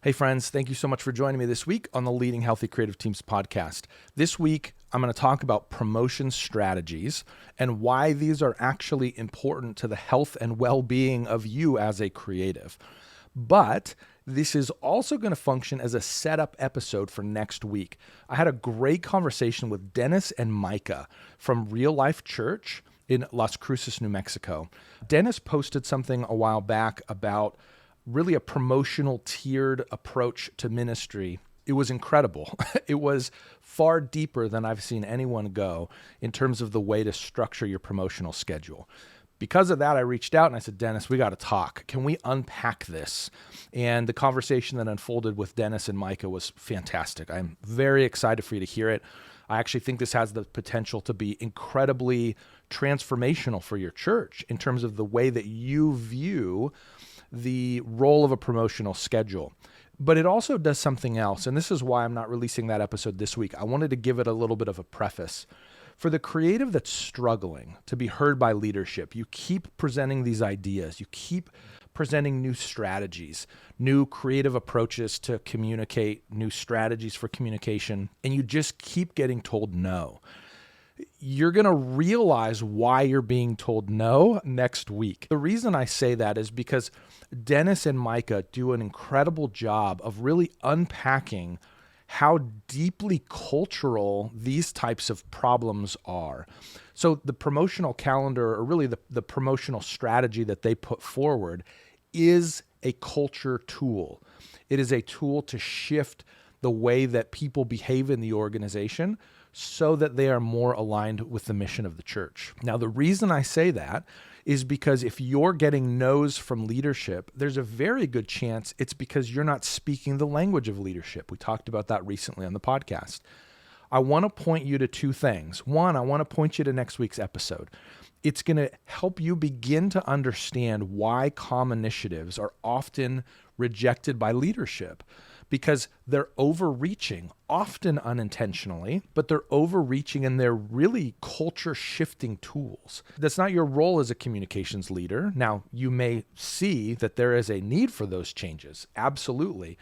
Hey friends, thank you so much for joining me this week on the Leading Healthy Creative Teams podcast. This week, I'm going to talk about promotion strategies and why these are actually important to the health and well-being of you as a creative. But this is also going to function as a setup episode for next week. I had a great conversation with Dennis and Micah from Real Life Church in Las Cruces, New Mexico. Dennis posted something a while back about really a promotional tiered approach to ministry. It was incredible. It was far deeper than I've seen anyone go in terms of the way to structure your promotional schedule. Because of that, I reached out and I said, Dennis, we got to talk. Can we unpack this? And the conversation that unfolded with Dennis and Micah was fantastic. I'm very excited for you to hear it. I actually think this has the potential to be incredibly transformational for your church in terms of the way that you view the role of a promotional schedule. But it also does something else, and this is why I'm not releasing that episode this week. I wanted to give it a little bit of a preface. For the creative that's struggling to be heard by leadership, you keep presenting these ideas, you keep presenting new strategies, new creative approaches to communicate, new strategies for communication, and you just keep getting told no. You're going to realize why you're being told no next week. The reason I say that is because Dennis and Micah do an incredible job of really unpacking how deeply cultural these types of problems are. So the promotional calendar, or really the promotional strategy that they put forward, is a culture tool. It is a tool to shift the way that people behave in the organization so that they are more aligned with the mission of the church. Now, the reason I say that is because if you're getting no's from leadership, there's a very good chance it's because you're not speaking the language of leadership. We talked about that recently on the podcast. I want to point you to two things. One, I want to point you to next week's episode. It's going to help you begin to understand why calm initiatives are often rejected by leadership, because they're overreaching, often unintentionally, but they're overreaching and they're really culture-shifting tools. That's not your role as a communications leader. Now, you may see that there is a need for those changes, absolutely.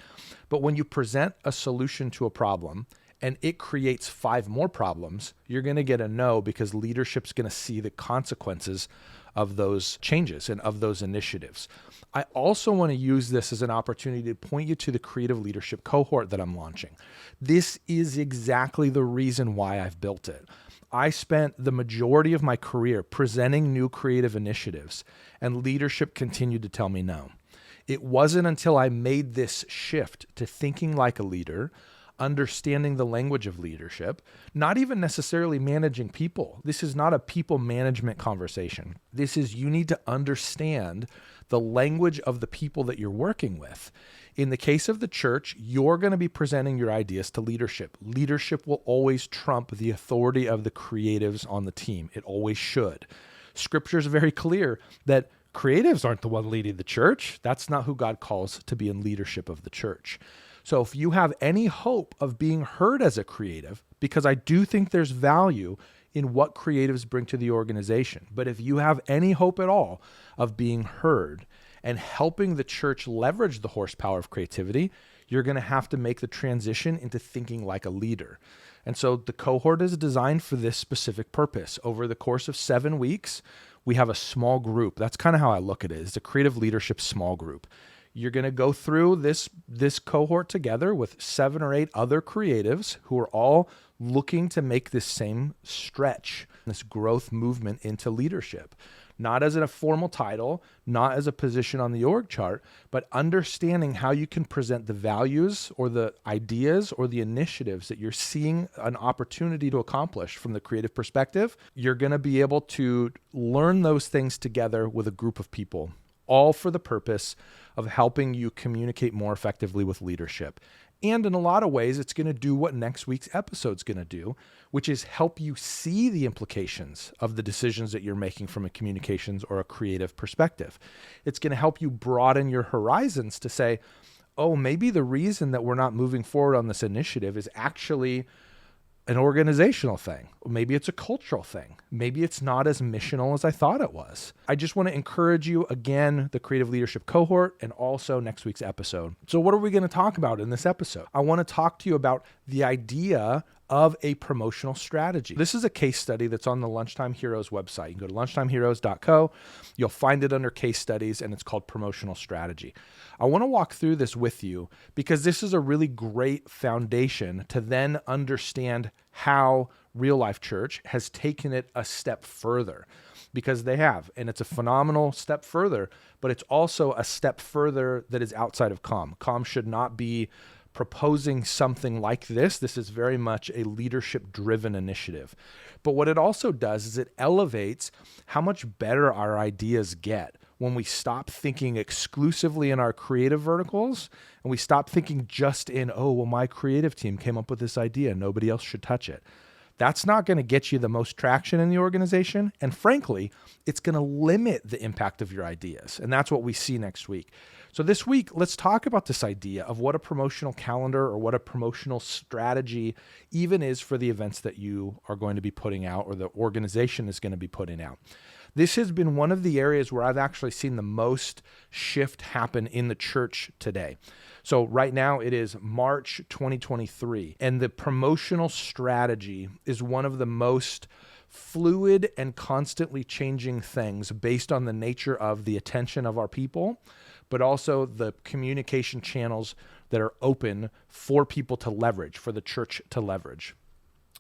But when you present a solution to a problem and it creates 5 more problems, you're going to get a no, because leadership's going to see the consequences of those changes and of those initiatives. I also want to use this as an opportunity to point you to the creative leadership cohort that I'm launching. This is exactly the reason why I've built it. I spent the majority of my career presenting new creative initiatives, and leadership continued to tell me no. It wasn't until I made this shift to thinking like a leader, understanding the language of leadership, not even necessarily managing people. This is not a people management conversation. This is, you need to understand the language of the people that you're working with. In the case of the church, you're going to be presenting your ideas to leadership. Leadership will always trump the authority of the creatives on the team. It always should. Scripture is very clear that creatives aren't the one leading the church. That's not who God calls to be in leadership of the church. So if you have any hope of being heard as a creative, because I do think there's value in what creatives bring to the organization, but if you have any hope at all of being heard and helping the church leverage the horsepower of creativity, you're going to have to make the transition into thinking like a leader. And so the cohort is designed for this specific purpose. Over the course of 7 weeks, we have a small group. That's kind of how I look at it. It's a creative leadership small group. You're going to go through this cohort together with 7 or 8 other creatives who are all looking to make this same stretch, this growth movement into leadership. Not as a formal title, not as a position on the org chart, but understanding how you can present the values or the ideas or the initiatives that you're seeing an opportunity to accomplish from the creative perspective. You're going to be able to learn those things together with a group of people, all for the purpose of helping you communicate more effectively with leadership. And in a lot of ways, it's going to do what next week's episode's going to do, which is help you see the implications of the decisions that you're making from a communications or a creative perspective. It's going to help you broaden your horizons to say, oh, maybe the reason that we're not moving forward on this initiative is actually an organizational thing. Maybe it's a cultural thing. Maybe it's not as missional as I thought it was. I just want to encourage you, again, the Creative Leadership Cohort and also next week's episode. So what are we going to talk about in this episode? I want to talk to you about the idea of a promotional strategy. This is a case study that's on the Lunchtime Heroes website. You can go to lunchtimeheroes.co. You'll find it under case studies, and it's called Promotional Strategy. I want to walk through this with you because this is a really great foundation to then understand how Real Life Church has taken it a step further, because they have, and it's a phenomenal step further, but it's also a step further that is outside of COM. COM should not be proposing something like this. This is very much a leadership-driven initiative. But what it also does is it elevates how much better our ideas get when we stop thinking exclusively in our creative verticals and we stop thinking just in, oh, well, my creative team came up with this idea, nobody else should touch it. That's not going to get you the most traction in the organization. And frankly, it's going to limit the impact of your ideas. And that's what we see next week. So this week, let's talk about this idea of what a promotional calendar or what a promotional strategy even is for the events that you are going to be putting out or the organization is going to be putting out. This has been one of the areas where I've actually seen the most shift happen in the church today. So right now it is March 2023, and the promotional strategy is one of the most fluid and constantly changing things based on the nature of the attention of our people, but also the communication channels that are open for people to leverage, for the church to leverage.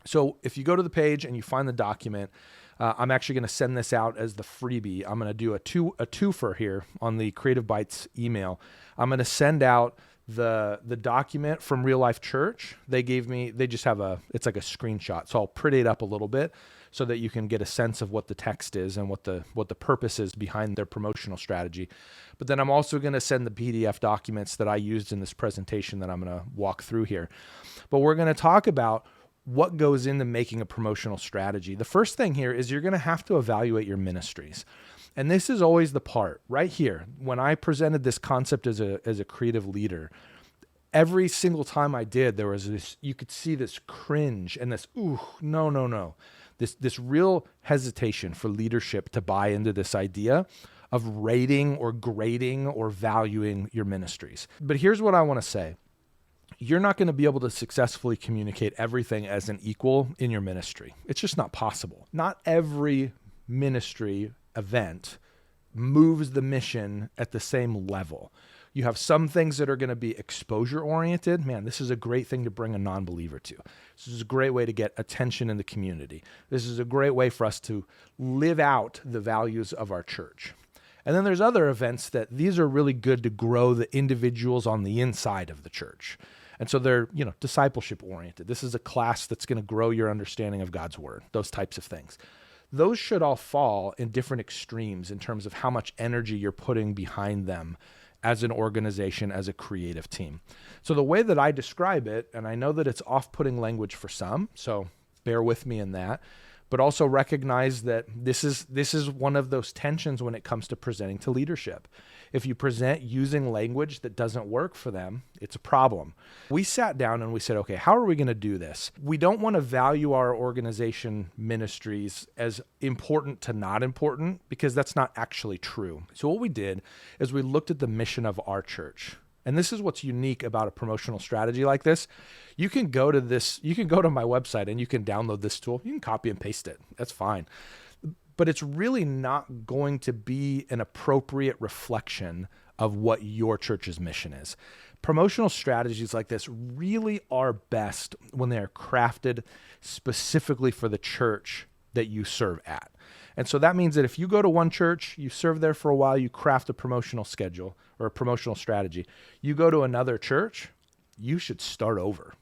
So if you go to the page and you find the document, I'm actually going to send this out as the freebie. I'm going to do a twofer here on the Creative Bites email. I'm going to send out the document from Real Life Church. They just have it's like a screenshot. So I'll print it up a little bit so that you can get a sense of what the text is and what the purpose is behind their promotional strategy. But then I'm also going to send the PDF documents that I used in this presentation that I'm going to walk through here. But we're going to talk about what goes into making a promotional strategy. The first thing here is you're going to have to evaluate your ministries. And this is always the part right here. When I presented this concept as a creative leader, every single time I did, there was this, you could see this cringe and this, ooh, no. This real hesitation for leadership to buy into this idea of rating or grading or valuing your ministries. But here's what I want to say. You're not going to be able to successfully communicate everything as an equal in your ministry. It's just not possible. Not every ministry event moves the mission at the same level. You have some things that are going to be exposure oriented. Man, this is a great thing to bring a non-believer to. This is a great way to get attention in the community. This is a great way for us to live out the values of our church. And then there's other events that these are really good to grow the individuals on the inside of the church. And so they're, discipleship oriented. This is a class that's going to grow your understanding of God's word, those types of things. Those should all fall in different extremes in terms of how much energy you're putting behind them as an organization, as a creative team. So the way that I describe it, and I know that it's off-putting language for some, so bear with me in that, but also recognize that this is one of those tensions when it comes to presenting to leadership. If you present using language that doesn't work for them, it's a problem. We sat down and we said, okay, how are we going to do this? We don't want to value our organization ministries as important to not important, because that's not actually true. So what we did is we looked at the mission of our church. And this is what's unique about a promotional strategy like this. You can go to my website and you can download this tool. You can copy and paste it. That's fine. But it's really not going to be an appropriate reflection of what your church's mission is. Promotional strategies like this really are best when they are crafted specifically for the church that you serve at. And so that means that if you go to one church, you serve there for a while, you craft a promotional schedule or a promotional strategy. You go to another church, you should start over.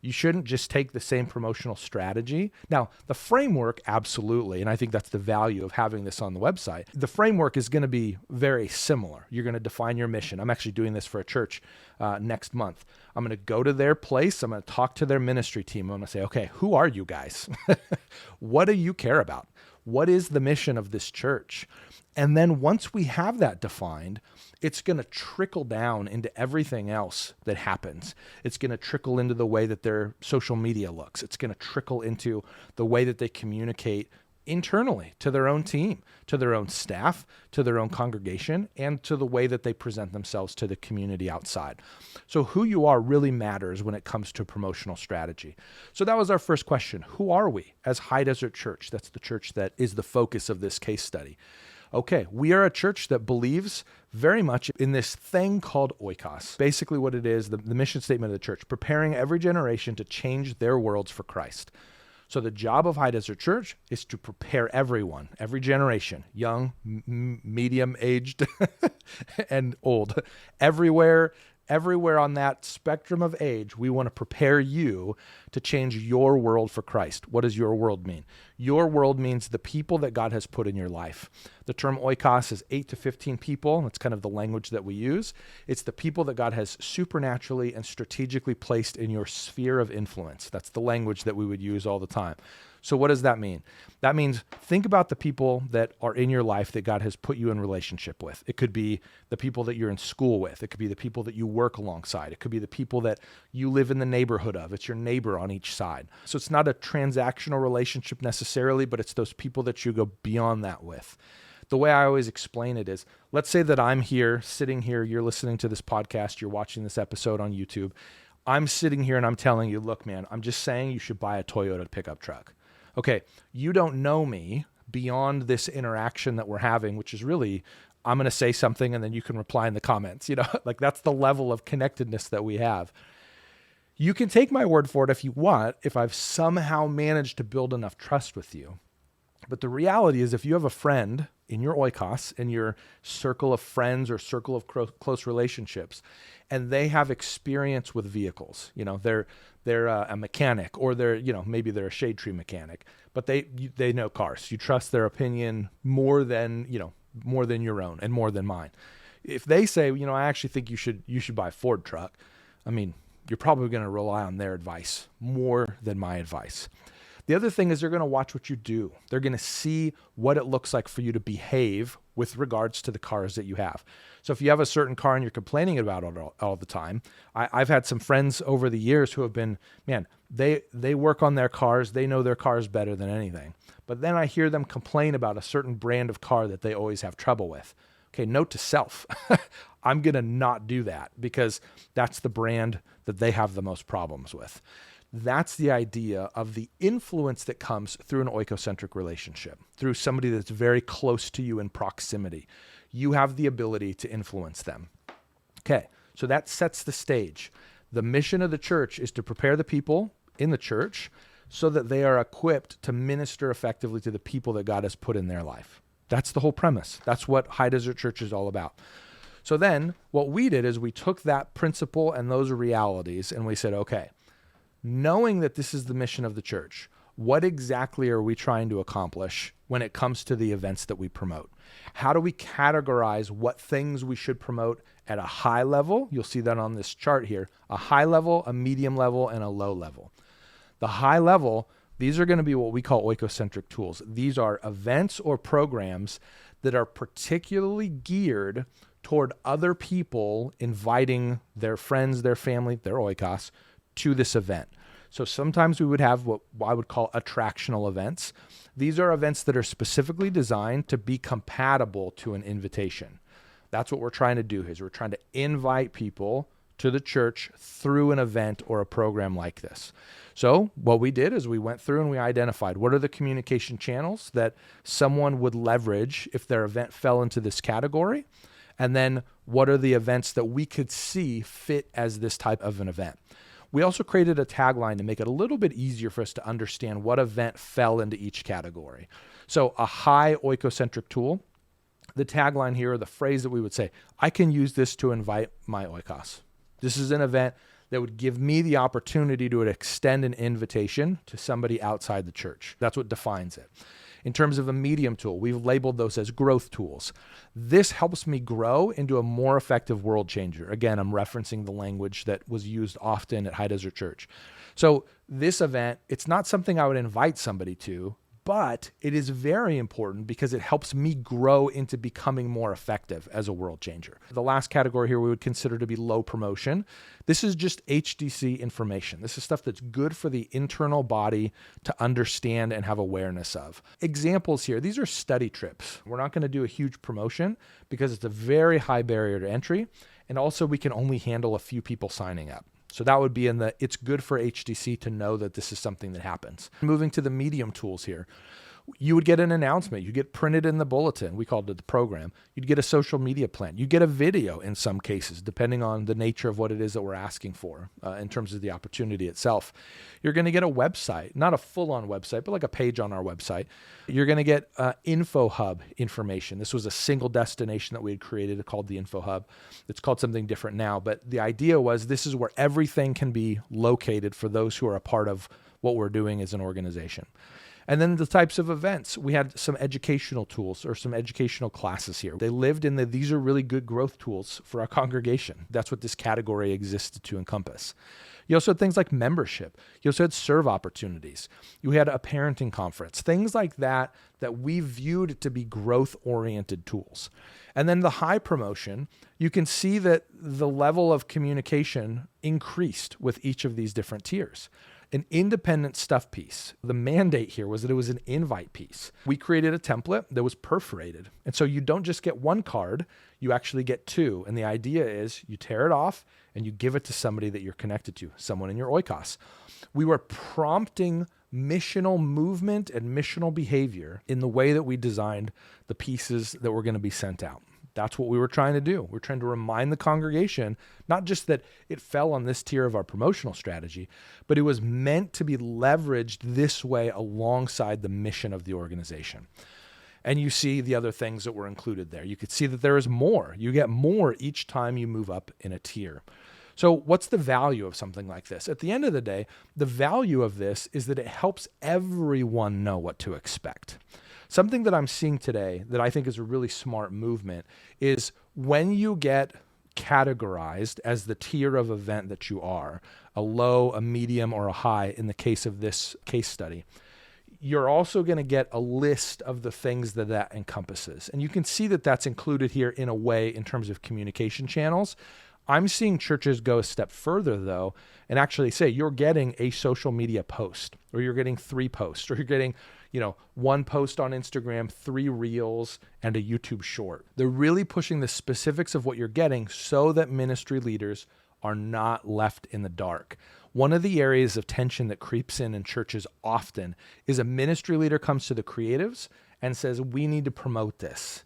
You shouldn't just take the same promotional strategy. Now, the framework, absolutely, and I think that's the value of having this on the website. The framework is going to be very similar. You're going to define your mission. I'm actually doing this for a church next month. I'm going to go to their place. I'm going to talk to their ministry team. I'm going to say, okay, who are you guys? What do you care about? What is the mission of this church? And then once we have that defined, it's going to trickle down into everything else that happens. It's going to trickle into the way that their social media looks. It's going to trickle into the way that they communicate internally to their own team, to their own staff, to their own congregation, and to the way that they present themselves to the community outside. So who you are really matters when it comes to promotional strategy. So that was our first question. Who are we as High Desert Church? That's the church that is the focus of this case study. Okay, we are a church that believes very much in this thing called oikos. Basically what it is, the mission statement of the church, preparing every generation to change their worlds for Christ. So the job of High Desert Church is to prepare everyone, every generation, young, medium-aged, and old, everywhere on that spectrum of age. We want to prepare you to change your world for Christ. What does your world mean? Your world means the people that God has put in your life. The term oikos is 8 to 15 people. That's kind of the language that we use. It's the people that God has supernaturally and strategically placed in your sphere of influence. That's the language that we would use all the time. So what does that mean? That means think about the people that are in your life that God has put you in relationship with. It could be the people that you're in school with. It could be the people that you work alongside. It could be the people that you live in the neighborhood of. It's your neighbor on each side. So it's not a transactional relationship necessarily, but it's those people that you go beyond that with. The way I always explain it is, let's say that I'm here, sitting here, you're listening to this podcast, you're watching this episode on YouTube. I'm sitting here and I'm telling you, look, man, I'm just saying you should buy a Toyota pickup truck. Okay, you don't know me beyond this interaction that we're having, which is really, I'm going to say something and then you can reply in the comments. Like that's the level of connectedness that we have. You can take my word for it if you want, if I've somehow managed to build enough trust with you. But the reality is if you have a friend in your oikos, in your circle of friends or circle of close relationships, and they have experience with vehicles, they're a mechanic, or maybe they're a shade tree mechanic, but they know cars. You trust their opinion more than your own and more than mine. If they say, I actually think you should buy a Ford truck, I mean, you're probably going to rely on their advice more than my advice. The other thing is they're going to watch what you do. They're going to see what it looks like for you to behave with regards to the cars that you have. So if you have a certain car and you're complaining about it all the time, I've had some friends over the years who have been, they work on their cars. They know their cars better than anything. But then I hear them complain about a certain brand of car that they always have trouble with. Okay, note to self, I'm going to not do that because that's the brand that they have the most problems with. That's the idea of the influence that comes through an oikocentric relationship, through somebody that's very close to you in proximity. You have the ability to influence them. Okay, so that sets the stage. The mission of the church is to prepare the people in the church so that they are equipped to minister effectively to the people that God has put in their life. That's the whole premise. That's what High Desert Church is all about. So then what we did is we took that principle and those realities and we said, okay, knowing that this is the mission of the church, what exactly are we trying to accomplish when it comes to the events that we promote? How do we categorize what things we should promote at a high level? You'll see that on this chart here, a high level, a medium level, and a low level. The high level, these are going to be what we call oikocentric tools. These are events or programs that are particularly geared toward other people inviting their friends, their family, their oikos, to this event. So sometimes we would have what I would call attractional events. These are events that are specifically designed to be compatible to an invitation. That's what we're trying to do here, is we're trying to invite people to the church through an event or a program like this. So what we did is we went through and we identified what are the communication channels that someone would leverage if their event fell into this category, and then what are the events that we could see fit as this type of an event. We also created a tagline to make it a little bit easier for us to understand what event fell into each category. So a high oikocentric tool, the tagline here, or the phrase that we would say, I can use this to invite my oikos. This is an event that would give me the opportunity to extend an invitation to somebody outside the church. That's what defines it. In terms of a medium tool, we've labeled those as growth tools. This helps me grow into a more effective world changer. Again, I'm referencing the language that was used often at High Desert Church. So this event, it's not something I would invite somebody to, But it is very important because it helps me grow into becoming more effective as a world changer. The last category here we would consider to be low promotion. This is just HDC information. This is stuff that's good for the internal body to understand and have awareness of. Examples here, these are study trips. We're not going to do a huge promotion because it's a very high barrier to entry. And also we can only handle a few people signing up. So that would be in the, it's good for HDC to know that this is something that happens. Moving to the medium tools here. You would get an announcement. You get printed in the bulletin. We called it the program. You'd get a social media plan. You get a video in some cases, depending on the nature of what it is that we're asking for in terms of the opportunity itself. You're going to get a website, not a full-on website, but like a page on our website. You're going to get Info Hub information. This was a single destination that we had created called the Info Hub. It's called something different now, but the idea was this is where everything can be located for those who are a part of what we're doing as an organization. And then the types of events, we had some educational tools or some educational classes here. They lived in these are really good growth tools for our congregation. That's what this category existed to encompass. You also had things like membership. You also had serve opportunities. You had a parenting conference, things like that we viewed to be growth-oriented tools. And then the high promotion, you can see that the level of communication increased with each of these different tiers. An independent stuff piece. The mandate here was that it was an invite piece. We created a template that was perforated. And so you don't just get one card, you actually get two. And the idea is you tear it off and you give it to somebody that you're connected to, someone in your oikos. We were prompting missional movement and missional behavior in the way that we designed the pieces that were going to be sent out. That's what we were trying to do. We're trying to remind the congregation, not just that it fell on this tier of our promotional strategy, but it was meant to be leveraged this way alongside the mission of the organization. And you see the other things that were included there. You could see that there is more. You get more each time you move up in a tier. So what's the value of something like this? At the end of the day, the value of this is that it helps everyone know what to expect. Something that I'm seeing today that I think is a really smart movement is when you get categorized as the tier of event that you are, a low, a medium, or a high in the case of this case study, you're also going to get a list of the things that that encompasses. And you can see that that's included here in a way in terms of communication channels. I'm seeing churches go a step further, though, and actually say you're getting a social media post, or you're getting 3 posts, or you're getting, 1 post on Instagram, 3 reels, and a YouTube short. They're really pushing the specifics of what you're getting so that ministry leaders are not left in the dark. One of the areas of tension that creeps in churches often is a ministry leader comes to the creatives and says, we need to promote this.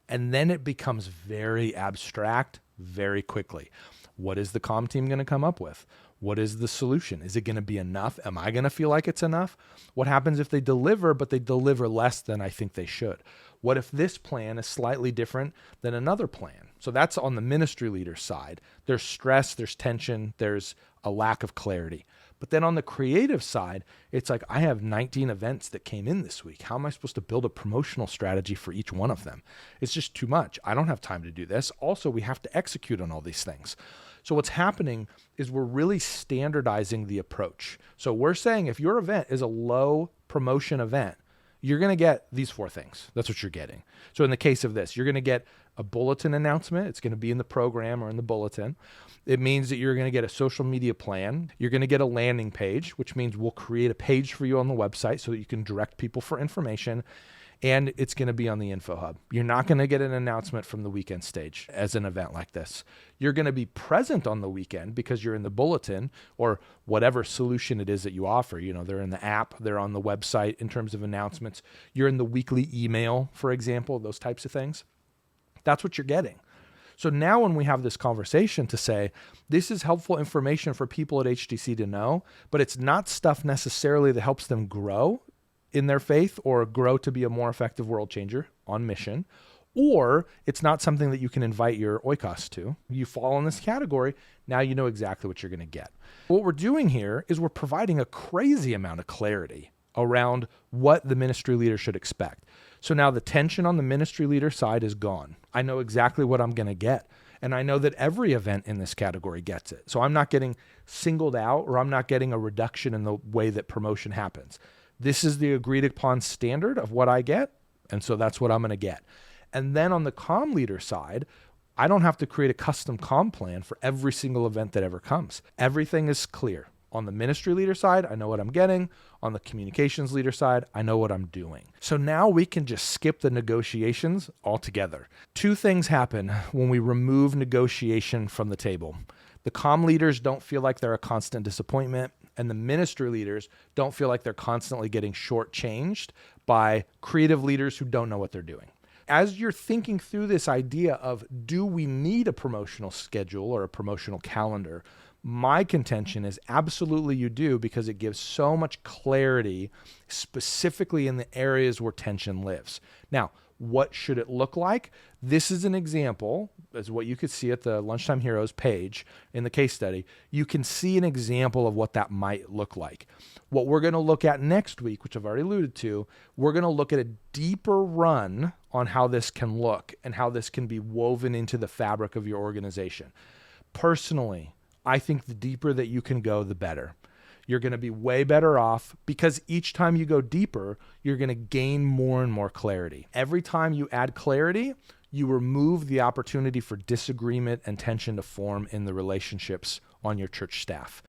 And then it becomes very abstract very quickly. What is the comm team going to come up with? What is the solution? Is it going to be enough? Am I going to feel like it's enough? What happens if they deliver, but they deliver less than I think they should? What if this plan is slightly different than another plan? So that's on the ministry leader side. There's stress, there's tension, there's a lack of clarity. But then on the creative side, it's like, I have 19 events that came in this week. How am I supposed to build a promotional strategy for each one of them? It's just too much. I don't have time to do this. Also, we have to execute on all these things. So what's happening is we're really standardizing the approach. So we're saying if your event is a low promotion event, you're going to get these 4 things. That's what you're getting. So in the case of this, you're going to get a bulletin announcement. It's going to be in the program or in the bulletin. It means that you're going to get a social media plan. You're going to get a landing page, which means we'll create a page for you on the website so that you can direct people for information. And it's going to be on the Info Hub. You're not going to get an announcement from the weekend stage as an event like this. You're going to be present on the weekend because you're in the bulletin or whatever solution it is that you offer. They're in the app, they're on the website in terms of announcements. You're in the weekly email, for example, those types of things. That's what you're getting. So now when we have this conversation to say, this is helpful information for people at HTC to know, but it's not stuff necessarily that helps them grow in their faith or grow to be a more effective world changer on mission, or it's not something that you can invite your oikos to. You fall in this category, now you know exactly what you're going to get. What we're doing here is we're providing a crazy amount of clarity around what the ministry leader should expect. So now the tension on the ministry leader side is gone. I know exactly what I'm going to get. And I know that every event in this category gets it. So I'm not getting singled out or I'm not getting a reduction in the way that promotion happens. This is the agreed upon standard of what I get, and so that's what I'm going to get. And then on the comm leader side, I don't have to create a custom comm plan for every single event that ever comes. Everything is clear. On the ministry leader side, I know what I'm getting. On the communications leader side, I know what I'm doing. So now we can just skip the negotiations altogether. Two things happen when we remove negotiation from the table. The comm leaders don't feel like they're a constant disappointment, and the ministry leaders don't feel like they're constantly getting shortchanged by creative leaders who don't know what they're doing. As you're thinking through this idea of, do we need a promotional schedule or a promotional calendar? My contention is absolutely you do, because it gives so much clarity, specifically in the areas where tension lives. Now, what should it look like? This is an example, as what you could see at the Lunchtime Heroes page in the case study. You can see an example of what that might look like. What we're going to look at next week, which I've already alluded to, we're going to look at a deeper run on how this can look and how this can be woven into the fabric of your organization. Personally, I think the deeper that you can go, the better. You're going to be way better off, because each time you go deeper, you're going to gain more and more clarity. Every time you add clarity, you remove the opportunity for disagreement and tension to form in the relationships on your church staff.